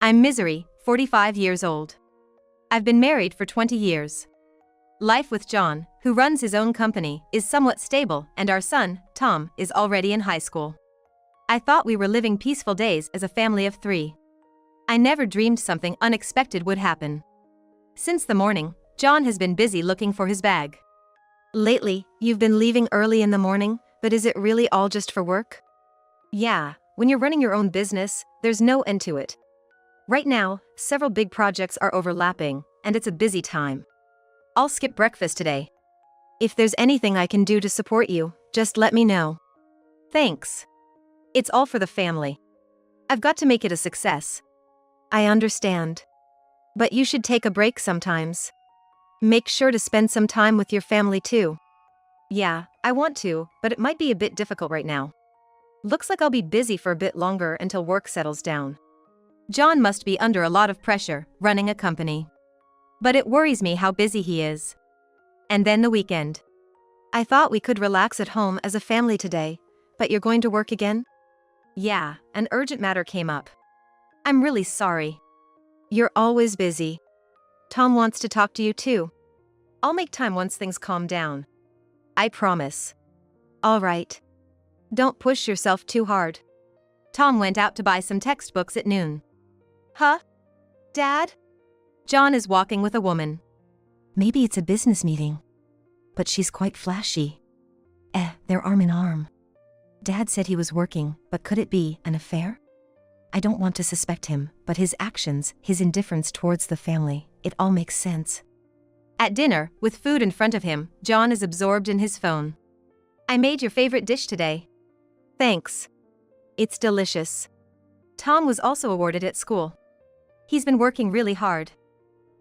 I'm Misery, 45 years old. I've been married for 20 years. Life with John, who runs his own company, is somewhat stable, and our son, Tom, is already in high school. I thought we were living peaceful days as a family of 3. I never dreamed something unexpected would happen. Since the morning, John has been busy looking for his bag. Lately, you've been leaving early in the morning, but is it really all just for work? Yeah, when you're running your own business, there's no end to it. Right now, several big projects are overlapping, and it's a busy time. I'll skip breakfast today. If there's anything I can do to support you, just let me know. Thanks. It's all for the family. I've got to make it a success. I understand. But you should take a break sometimes. Make sure to spend some time with your family too. Yeah, I want to, but it might be a bit difficult right now. Looks like I'll be busy for a bit longer until work settles down. John must be under a lot of pressure, running a company. But it worries me how busy he is. And then the weekend. I thought we could relax at home as a family today, but you're going to work again? Yeah, an urgent matter came up. I'm really sorry. You're always busy. Tom wants to talk to you too. I'll make time once things calm down. I promise. All right. Don't push yourself too hard. Tom went out to buy some textbooks at noon. Huh? Dad? John is walking with a woman. Maybe it's a business meeting. But she's quite flashy. They're arm in arm. Dad said he was working, but could it be an affair? I don't want to suspect him, but his actions, his indifference towards the family, it all makes sense. At dinner, with food in front of him, John is absorbed in his phone. I made your favorite dish today. Thanks. It's delicious. Tom was also awarded at school. He's been working really hard.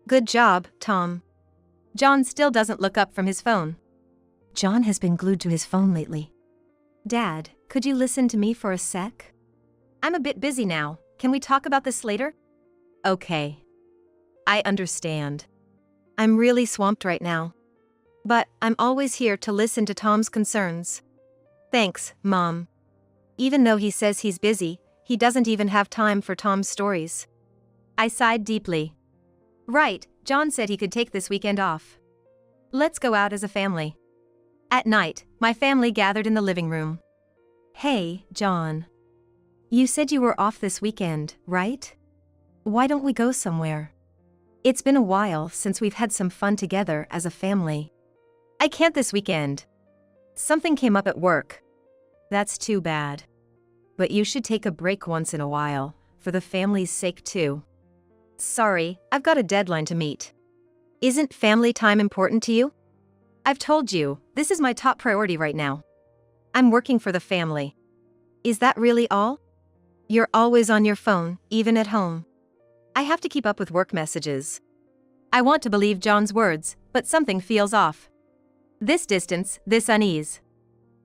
Good job, Tom. John still doesn't look up from his phone. John has been glued to his phone lately. Dad, could you listen to me for a sec? I'm a bit busy now. Can we talk about this later? Okay. I understand. I'm really swamped right now. But I'm always here to listen to Tom's concerns. Thanks, Mom. Even though he says he's busy, he doesn't even have time for Tom's stories. I sighed deeply. Right, John said he could take this weekend off. Let's go out as a family. At night, my family gathered in the living room. Hey, John. You said you were off this weekend, right? Why don't we go somewhere? It's been a while since we've had some fun together as a family. I can't this weekend. Something came up at work. That's too bad. But you should take a break once in a while, for the family's sake too. Sorry, I've got a deadline to meet. Isn't family time important to you? I've told you, this is my top priority right now. I'm working for the family. Is that really all? You're always on your phone, even at home. I have to keep up with work messages. I want to believe John's words, but something feels off. This distance, this unease.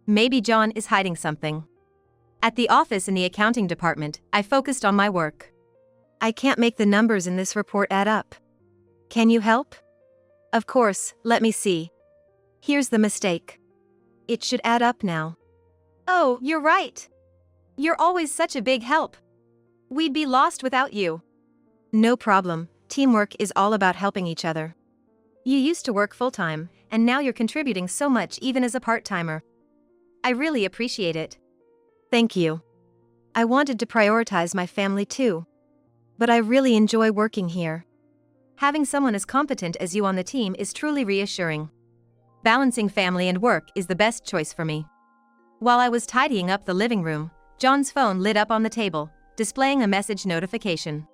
Maybe John is hiding something. At the office in the accounting department, I focused on my work. I can't make the numbers in this report add up. Can you help? Of course, let me see. Here's the mistake. It should add up now. Oh, you're right. You're always such a big help. We'd be lost without you. No problem. Teamwork is all about helping each other. You used to work full-time, and now you're contributing so much even as a part-timer. I really appreciate it. Thank you. I wanted to prioritize my family too. But I really enjoy working here. Having someone as competent as you on the team is truly reassuring. Balancing family and work is the best choice for me. While I was tidying up the living room, John's phone lit up on the table, displaying a message notification.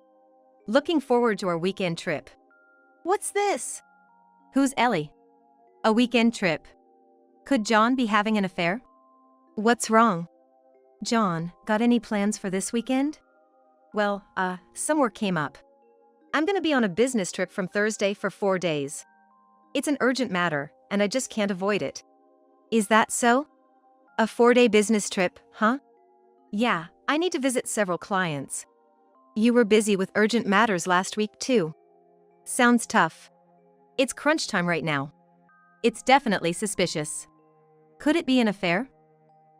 Looking forward to our weekend trip. What's this? Who's Ellie? A weekend trip. Could John be having an affair? What's wrong? John, got any plans for this weekend? Well, some work came up. I'm gonna be on a business trip from Thursday for 4 days. It's an urgent matter, and I just can't avoid it. Is that so? A 4-day business trip, huh? Yeah, I need to visit several clients. You were busy with urgent matters last week too. Sounds tough. It's crunch time right now. It's definitely suspicious. Could it be an affair?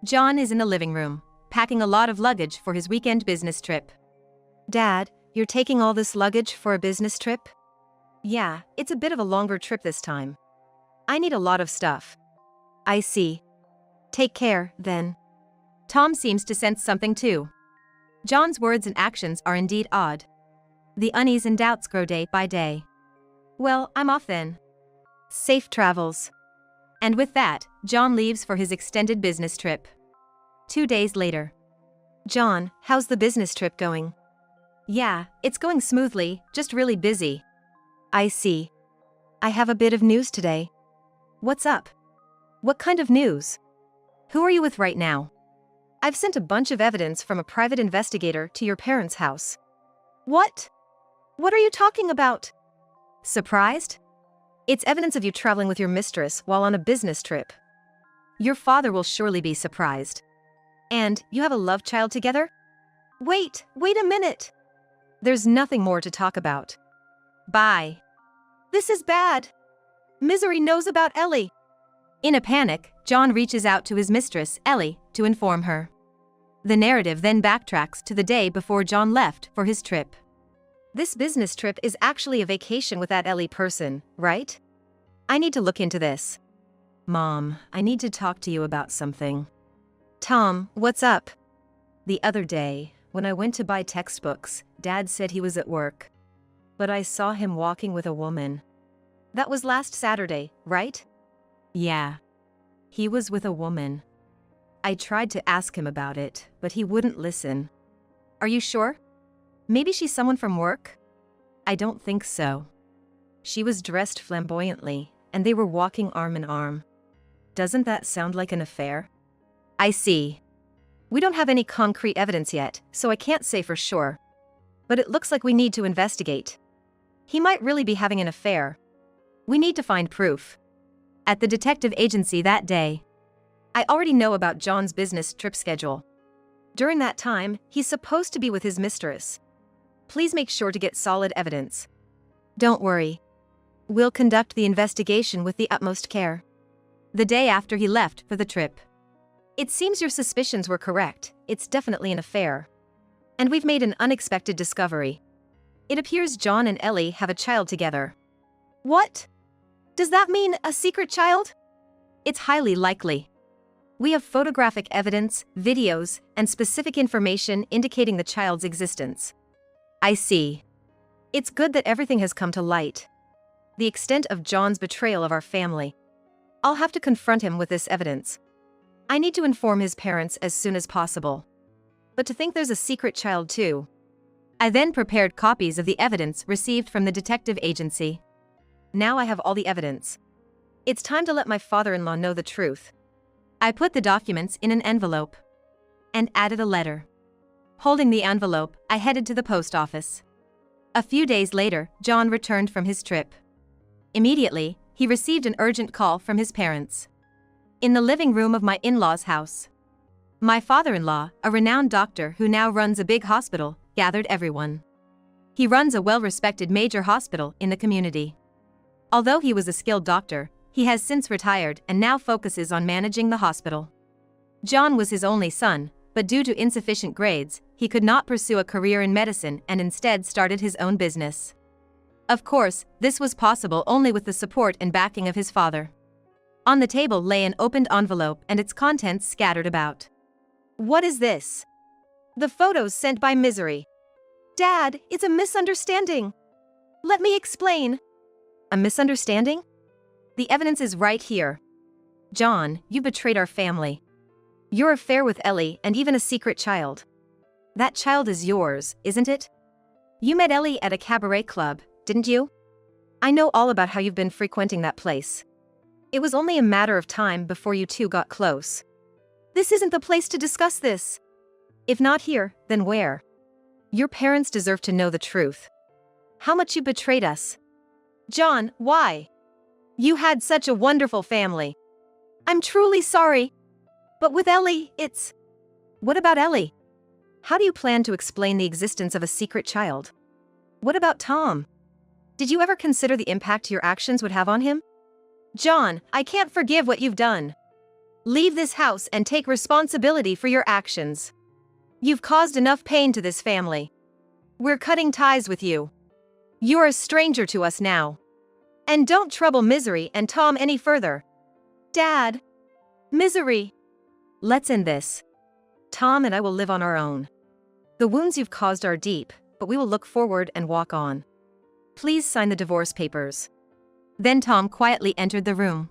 John is in the living room, packing a lot of luggage for his weekend business trip. Dad, you're taking all this luggage for a business trip? Yeah, it's a bit of a longer trip this time. I need a lot of stuff. I see. Take care, then. Tom seems to sense something too. John's words and actions are indeed odd. The unease and doubts grow day by day. Well, I'm off then. Safe travels. And with that, John leaves for his extended business trip. 2 days later. John, how's the business trip going? Yeah, it's going smoothly, just really busy. I see. I have a bit of news today. What's up? What kind of news? Who are you with right now? I've sent a bunch of evidence from a private investigator to your parents' house. What? What are you talking about? Surprised? It's evidence of you traveling with your mistress while on a business trip. Your father will surely be surprised. And you have a love child together? Wait a minute. There's nothing more to talk about. Bye. This is bad. Misery knows about Ellie. In a panic, John reaches out to his mistress, Ellie, to inform her. The narrative then backtracks to the day before John left for his trip. This business trip is actually a vacation with that Ellie person, right? I need to look into this. Mom, I need to talk to you about something. Tom, what's up? The other day, when I went to buy textbooks, Dad said he was at work. But I saw him walking with a woman. That was last Saturday, right? Yeah. He was with a woman. I tried to ask him about it, but he wouldn't listen. Are you sure? Maybe she's someone from work? I don't think so. She was dressed flamboyantly, and they were walking arm in arm. Doesn't that sound like an affair? I see. We don't have any concrete evidence yet, so I can't say for sure. But it looks like we need to investigate. He might really be having an affair. We need to find proof. At the detective agency that day, I already know about John's business trip schedule. During that time, he's supposed to be with his mistress. Please make sure to get solid evidence. Don't worry. We'll conduct the investigation with the utmost care. The day after he left for the trip. It seems your suspicions were correct. It's definitely an affair. And we've made an unexpected discovery. It appears John and Ellie have a child together. What? Does that mean a secret child? It's highly likely. We have photographic evidence, videos, and specific information indicating the child's existence. I see. It's good that everything has come to light. The extent of John's betrayal of our family. I'll have to confront him with this evidence. I need to inform his parents as soon as possible. But to think there's a secret child too. I then prepared copies of the evidence received from the detective agency. Now I have all the evidence. It's time to let my father-in-law know the truth. I put the documents in an envelope and added a letter. Holding the envelope, I headed to the post office. A few days later, John returned from his trip. Immediately, he received an urgent call from his parents. In the living room of my in-laws' house. My father-in-law, a renowned doctor who now runs a big hospital, gathered everyone. He runs a well-respected major hospital in the community. Although he was a skilled doctor, he has since retired and now focuses on managing the hospital. John was his only son, but due to insufficient grades, he could not pursue a career in medicine and instead started his own business. Of course, this was possible only with the support and backing of his father. On the table lay an opened envelope and its contents scattered about. What is this? The photos sent by Misery. Dad, it's a misunderstanding. Let me explain. A misunderstanding? The evidence is right here. John, you betrayed our family. Your affair with Ellie and even a secret child. That child is yours, isn't it? You met Ellie at a cabaret club, didn't you? I know all about how you've been frequenting that place. It was only a matter of time before you two got close. This isn't the place to discuss this. If not here, then where? Your parents deserve to know the truth. How much you betrayed us. John, why? You had such a wonderful family. I'm truly sorry. But with Ellie, it's... What about Ellie? How do you plan to explain the existence of a secret child? What about Tom? Did you ever consider the impact your actions would have on him? John, I can't forgive what you've done. Leave this house and take responsibility for your actions. You've caused enough pain to this family. We're cutting ties with you. You're a stranger to us now. And don't trouble Misery and Tom any further. Dad. Misery. Let's end this. Tom and I will live on our own. The wounds you've caused are deep, but we will look forward and walk on. Please sign the divorce papers. Then Tom quietly entered the room.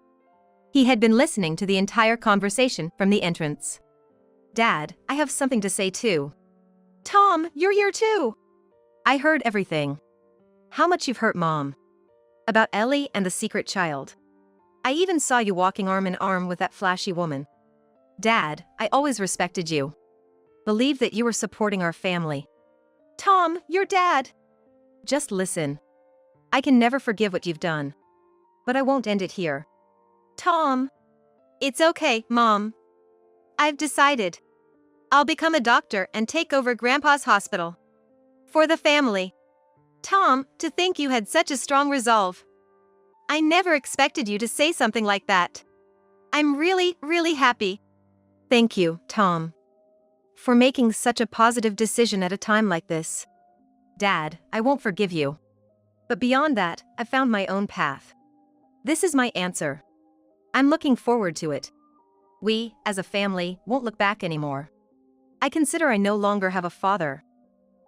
He had been listening to the entire conversation from the entrance. Dad, I have something to say too. Tom, you're here too. I heard everything. How much you've hurt Mom. About Ellie and the secret child. I even saw you walking arm in arm with that flashy woman. Dad, I always respected you. Believed that you were supporting our family. Tom, your dad. Just listen. I can never forgive what you've done. But I won't end it here. Tom. It's okay, Mom. I've decided. I'll become a doctor and take over Grandpa's hospital. For the family. Tom, to think you had such a strong resolve. I never expected you to say something like that. I'm really, really happy. Thank you, Tom. For making such a positive decision at a time like this. Dad, I won't forgive you. But beyond that, I found my own path. This is my answer. I'm looking forward to it. We, as a family, won't look back anymore. I consider I no longer have a father.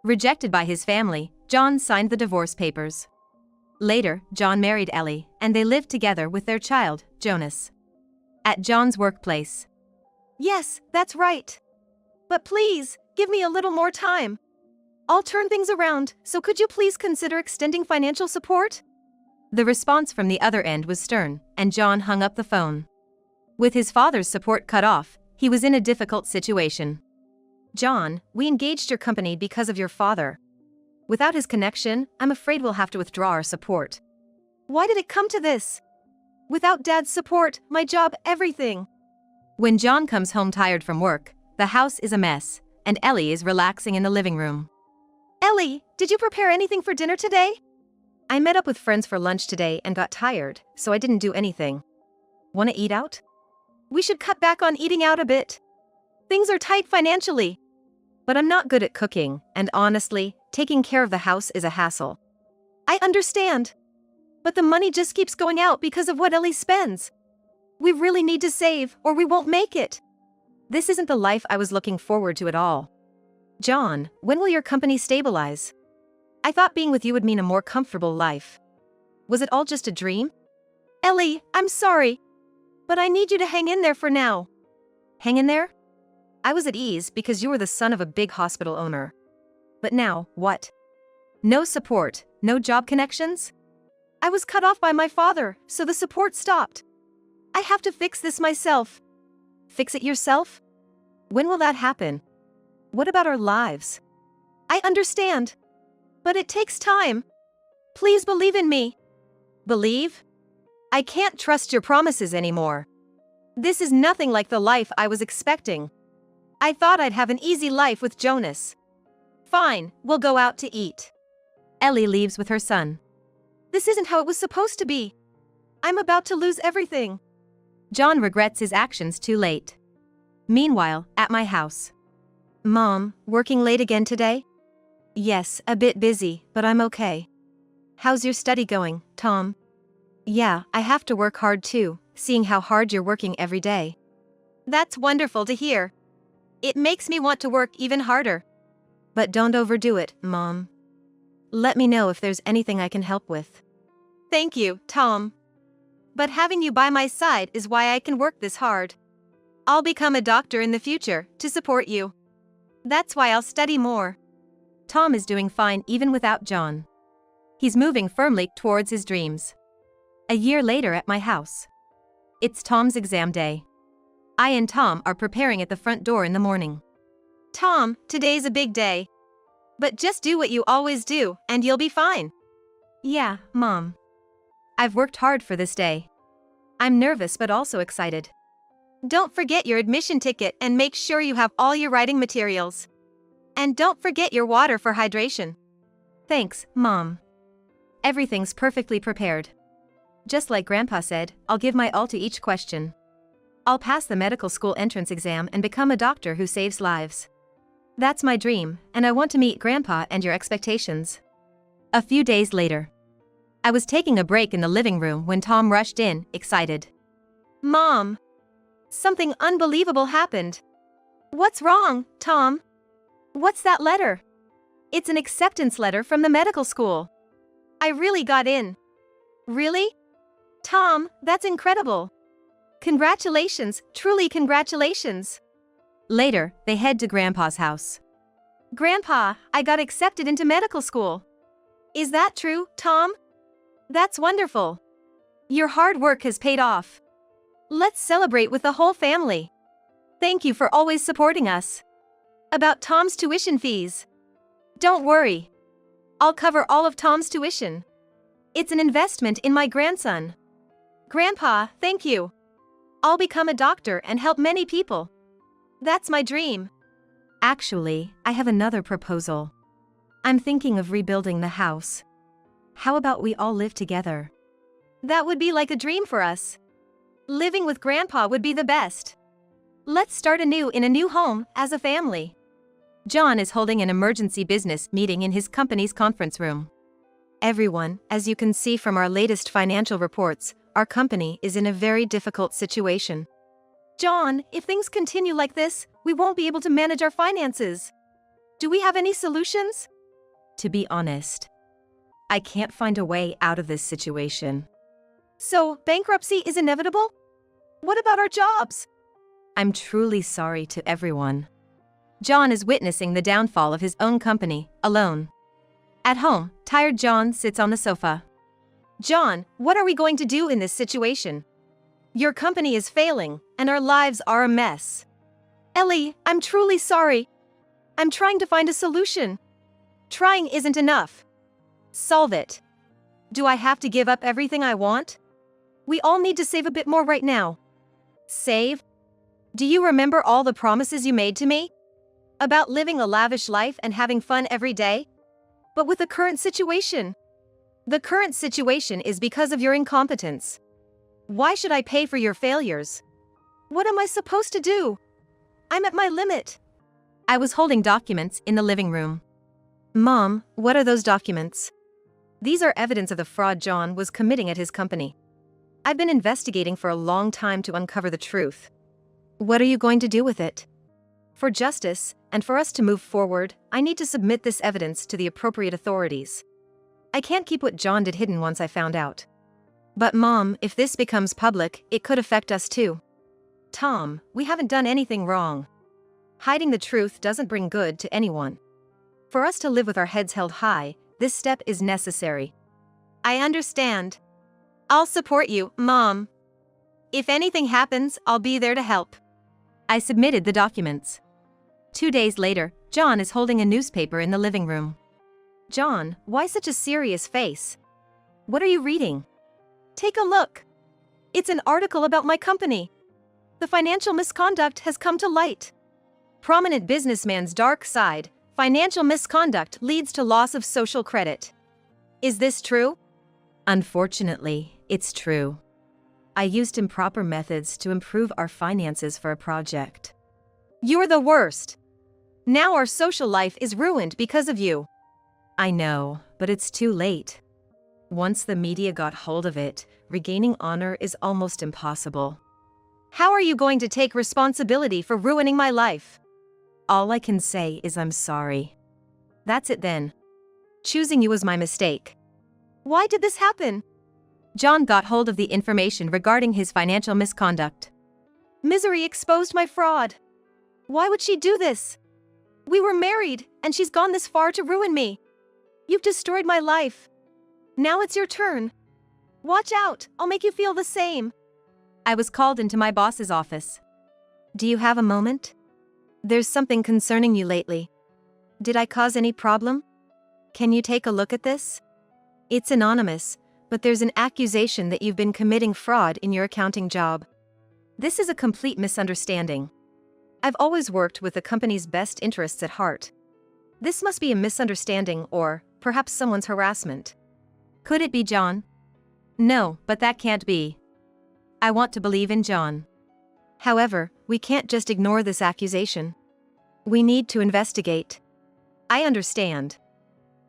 Rejected by his family, John signed the divorce papers. Later, John married Ellie, and they lived together with their child, Jonas. At John's workplace. Yes, that's right. But please, give me a little more time. I'll turn things around, so could you please consider extending financial support? The response from the other end was stern, and John hung up the phone. With his father's support cut off, he was in a difficult situation. John, we engaged your company because of your father. Without his connection, I'm afraid we'll have to withdraw our support. Why did it come to this? Without Dad's support, my job, everything. When John comes home tired from work, the house is a mess, and Ellie is relaxing in the living room. Ellie, did you prepare anything for dinner today? I met up with friends for lunch today and got tired, so I didn't do anything. Wanna eat out? We should cut back on eating out a bit. Things are tight financially. But I'm not good at cooking, and honestly, taking care of the house is a hassle. I understand. But the money just keeps going out because of what Ellie spends. We really need to save, or we won't make it. This isn't the life I was looking forward to at all. John, when will your company stabilize? I thought being with you would mean a more comfortable life. Was it all just a dream? Ellie, I'm sorry. But I need you to hang in there for now. Hang in there? I was at ease because you were the son of a big hospital owner. But now, what? No support, no job connections? I was cut off by my father, so the support stopped. I have to fix this myself. Fix it yourself? When will that happen? What about our lives? I understand. But it takes time. Please believe in me. Believe? I can't trust your promises anymore. This is nothing like the life I was expecting. I thought I'd have an easy life with Jonas. Fine, we'll go out to eat. Ellie leaves with her son. This isn't how it was supposed to be. I'm about to lose everything. John regrets his actions too late. Meanwhile, at my house. Mom, working late again today? Yes, a bit busy, but I'm okay. How's your study going, Tom? Yeah, I have to work hard too, seeing how hard you're working every day. That's wonderful to hear. It makes me want to work even harder. But don't overdo it, Mom. Let me know if there's anything I can help with. Thank you, Tom. But having you by my side is why I can work this hard. I'll become a doctor in the future to support you. That's why I'll study more. Tom is doing fine even without John. He's moving firmly towards his dreams. A year later at my house. It's Tom's exam day. I and Tom are preparing at the front door in the morning. Tom, today's a big day. But just do what you always do, and you'll be fine. Yeah, Mom. I've worked hard for this day. I'm nervous but also excited. Don't forget your admission ticket and make sure you have all your writing materials. And don't forget your water for hydration. Thanks, Mom. Everything's perfectly prepared. Just like Grandpa said, I'll give my all to each question. I'll pass the medical school entrance exam and become a doctor who saves lives. That's my dream, and I want to meet Grandpa and your expectations. A few days later, I was taking a break in the living room when Tom rushed in, excited. Mom! Something unbelievable happened. What's wrong, Tom? What's that letter? It's an acceptance letter from the medical school. I really got in. Really? Tom, that's incredible. Congratulations, truly congratulations. Later, they head to Grandpa's house. Grandpa, I got accepted into medical school. Is that true, Tom? That's wonderful. Your hard work has paid off. Let's celebrate with the whole family. Thank you for always supporting us. About Tom's tuition fees. Don't worry. I'll cover all of Tom's tuition. It's an investment in my grandson. Grandpa, thank you. I'll become a doctor and help many people. That's my dream. Actually, I have another proposal. I'm thinking of rebuilding the house. How about we all live together? That would be like a dream for us. Living with Grandpa would be the best. Let's start anew in a new home as a family. John is holding an emergency business meeting in his company's conference room. Everyone, as you can see from our latest financial reports, our company is in a very difficult situation. John, if things continue like this, we won't be able to manage our finances. Do we have any solutions? To be honest, I can't find a way out of this situation. So, bankruptcy is inevitable? What about our jobs? I'm truly sorry to everyone. John is witnessing the downfall of his own company, alone. At home, tired John sits on the sofa. John, what are we going to do in this situation? Your company is failing, and our lives are a mess. Ellie, I'm truly sorry. I'm trying to find a solution. Trying isn't enough. Solve it. Do I have to give up everything I want? We all need to save a bit more right now. Save? Do you remember all the promises you made to me? About living a lavish life and having fun every day? But with the current situation. The current situation is because of your incompetence. Why should I pay for your failures? What am I supposed to do? I'm at my limit. I was holding documents in the living room. Mom, what are those documents? These are evidence of the fraud John was committing at his company. I've been investigating for a long time to uncover the truth. What are you going to do with it? For justice, and for us to move forward, I need to submit this evidence to the appropriate authorities. I can't keep what John did hidden once I found out. But Mom, if this becomes public, it could affect us too. Tom, we haven't done anything wrong. Hiding the truth doesn't bring good to anyone. For us to live with our heads held high, this step is necessary. I understand. I'll support you, Mom. If anything happens, I'll be there to help. I submitted the documents. 2 days later, John is holding a newspaper in the living room. John, why such a serious face? What are you reading? Take a look. It's an article about my company. The financial misconduct has come to light. Prominent businessman's dark side, financial misconduct leads to loss of social credit. Is this true? Unfortunately, it's true. I used improper methods to improve our finances for a project. You're the worst. Now our social life is ruined because of you. I know, but it's too late. Once the media got hold of it, regaining honor is almost impossible. How are you going to take responsibility for ruining my life? All I can say is I'm sorry. That's it then. Choosing you was my mistake. Why did this happen? John got hold of the information regarding his financial misconduct. Misery exposed my fraud. Why would she do this? We were married, and she's gone this far to ruin me. You've destroyed my life. Now it's your turn. Watch out, I'll make you feel the same. I was called into my boss's office. Do you have a moment? There's something concerning you lately. Did I cause any problem? Can you take a look at this? It's anonymous, but there's an accusation that you've been committing fraud in your accounting job. This is a complete misunderstanding. I've always worked with the company's best interests at heart. This must be a misunderstanding or, perhaps someone's harassment. Could it be John? No, but that can't be. I want to believe in John. However, we can't just ignore this accusation. We need to investigate. I understand.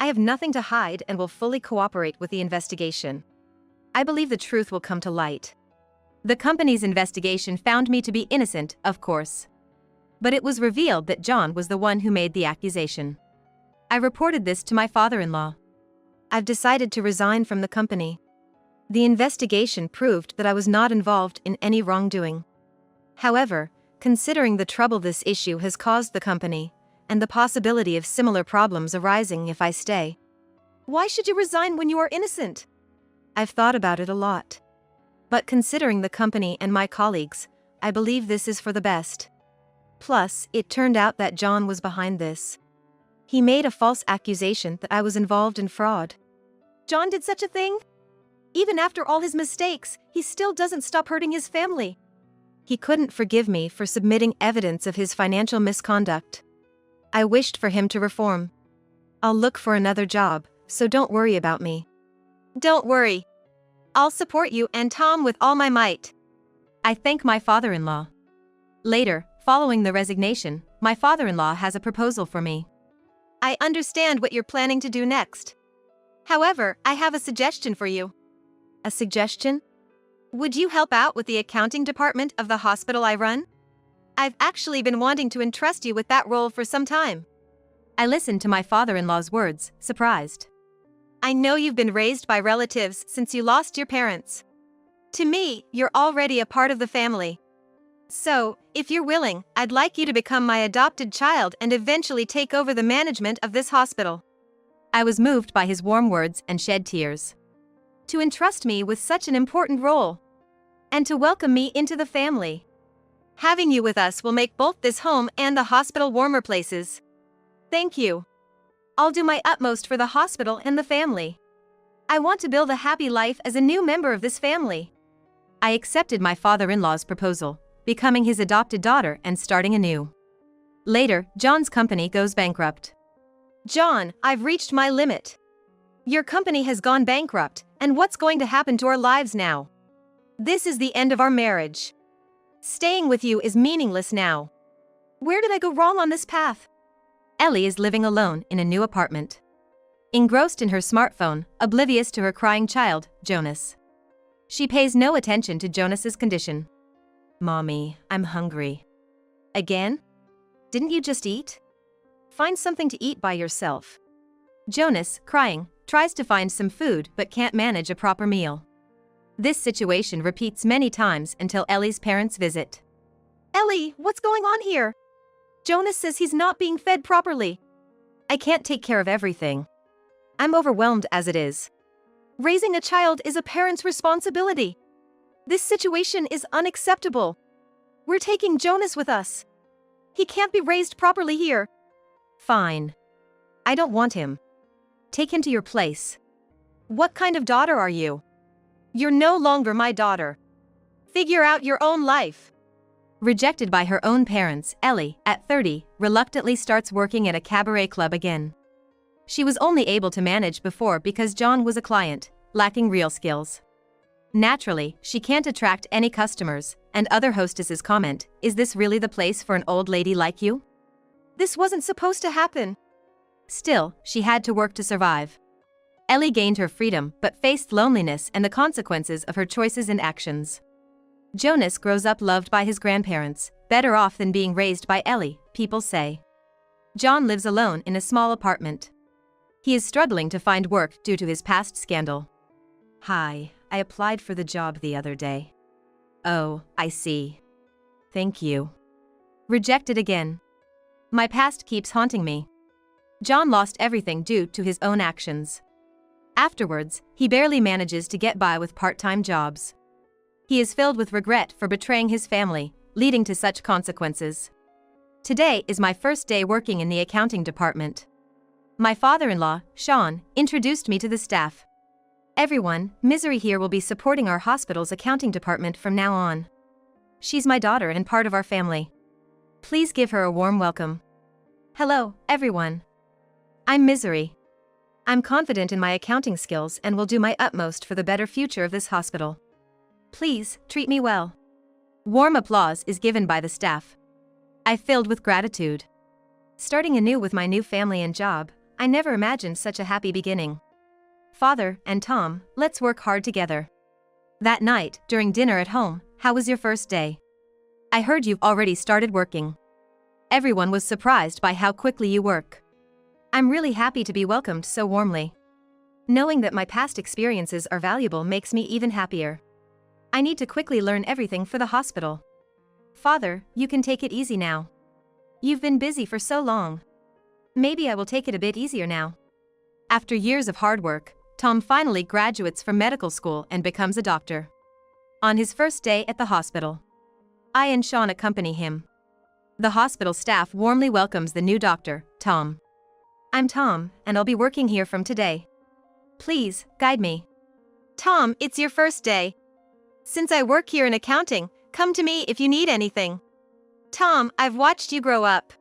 I have nothing to hide and will fully cooperate with the investigation. I believe the truth will come to light. The company's investigation found me to be innocent, of course. But it was revealed that John was the one who made the accusation. I reported this to my father-in-law. I've decided to resign from the company. The investigation proved that I was not involved in any wrongdoing. However, considering the trouble this issue has caused the company, and the possibility of similar problems arising if I stay. Why should you resign when you are innocent? I've thought about it a lot. But considering the company and my colleagues, I believe this is for the best. Plus, it turned out that John was behind this. He made a false accusation that I was involved in fraud. John did such a thing? Even after all his mistakes, he still doesn't stop hurting his family. He couldn't forgive me for submitting evidence of his financial misconduct. I wished for him to reform. I'll look for another job, so don't worry about me. Don't worry. I'll support you and Tom with all my might. I thank my father-in-law. Later, following the resignation, my father-in-law has a proposal for me. I understand what you're planning to do next. However, I have a suggestion for you. A suggestion? Would you help out with the accounting department of the hospital I run? I've actually been wanting to entrust you with that role for some time. I listened to my father-in-law's words, surprised. I know you've been raised by relatives since you lost your parents. To me, you're already a part of the family. So, if you're willing, I'd like you to become my adopted child and eventually take over the management of this hospital. I was moved by his warm words and shed tears. To entrust me with such an important role. And to welcome me into the family. Having you with us will make both this home and the hospital warmer places. Thank you. I'll do my utmost for the hospital and the family. I want to build a happy life as a new member of this family. I accepted my father-in-law's proposal, becoming his adopted daughter and starting anew. Later, John's company goes bankrupt. John, I've reached my limit. Your company has gone bankrupt, and what's going to happen to our lives now? This is the end of our marriage. Staying with you is meaningless now. Where did I go wrong on this path? Ellie is living alone in a new apartment. Engrossed in her smartphone, oblivious to her crying child, Jonas. She pays no attention to Jonas's condition. Mommy, I'm hungry. Again? Didn't you just eat? Find something to eat by yourself. Jonas, crying, tries to find some food but can't manage a proper meal. This situation repeats many times until Ellie's parents visit. Ellie, what's going on here? Jonas says he's not being fed properly. I can't take care of everything. I'm overwhelmed as it is. Raising a child is a parent's responsibility. This situation is unacceptable. We're taking Jonas with us. He can't be raised properly here. Fine. I don't want him. Take him to your place. What kind of daughter are you? You're no longer my daughter. Figure out your own life. Rejected by her own parents, Ellie, at 30, reluctantly starts working at a cabaret club again. She was only able to manage before because John was a client, lacking real skills. Naturally, she can't attract any customers, and other hostesses comment, "Is this really the place for an old lady like you? This wasn't supposed to happen." Still, she had to work to survive. Ellie gained her freedom but faced loneliness and the consequences of her choices and actions. Jonas grows up loved by his grandparents, better off than being raised by Ellie, people say. John lives alone in a small apartment. He is struggling to find work due to his past scandal. Hi, I applied for the job the other day. Oh, I see. Thank you. Rejected again. My past keeps haunting me. John lost everything due to his own actions. Afterwards, he barely manages to get by with part-time jobs. He is filled with regret for betraying his family, leading to such consequences. Today is my first day working in the accounting department. My father-in-law, Sean, introduced me to the staff. Everyone, Misery here will be supporting our hospital's accounting department from now on. She's my daughter and part of our family. Please give her a warm welcome. Hello, everyone. I'm Misery. I'm confident in my accounting skills and will do my utmost for the better future of this hospital. Please, treat me well. Warm applause is given by the staff. I filled with gratitude. Starting anew with my new family and job, I never imagined such a happy beginning. Father and Tom, let's work hard together. That night, during dinner at home, how was your first day? I heard you've already started working. Everyone was surprised by how quickly you work. I'm really happy to be welcomed so warmly. Knowing that my past experiences are valuable makes me even happier. I need to quickly learn everything for the hospital. Father, you can take it easy now. You've been busy for so long. Maybe I will take it a bit easier now. After years of hard work, Tom finally graduates from medical school and becomes a doctor. On his first day at the hospital, I and Sean accompany him. The hospital staff warmly welcomes the new doctor, Tom. I'm Tom, and I'll be working here from today. Please, guide me. Tom, it's your first day. Since I work here in accounting, come to me if you need anything. Tom, I've watched you grow up.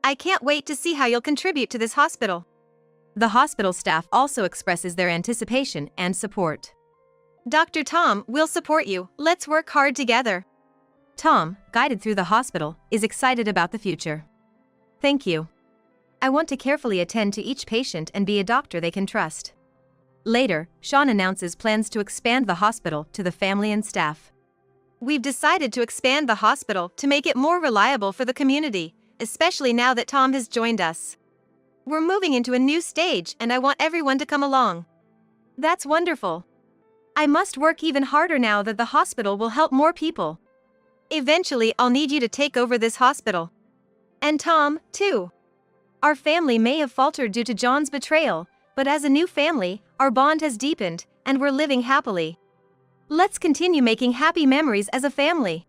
I can't wait to see how you'll contribute to this hospital. The hospital staff also expresses their anticipation and support. Dr. Tom, we'll support you. Let's work hard together. Tom, guided through the hospital, is excited about the future. Thank you. I want to carefully attend to each patient and be a doctor they can trust. Later, Sean announces plans to expand the hospital to the family and staff. We've decided to expand the hospital to make it more reliable for the community, especially now that Tom has joined us. We're moving into a new stage and I want everyone to come along. That's wonderful. I must work even harder now that the hospital will help more people. Eventually, I'll need you to take over this hospital. And Tom, too. Our family may have faltered due to John's betrayal, but as a new family, our bond has deepened, and we're living happily. Let's continue making happy memories as a family.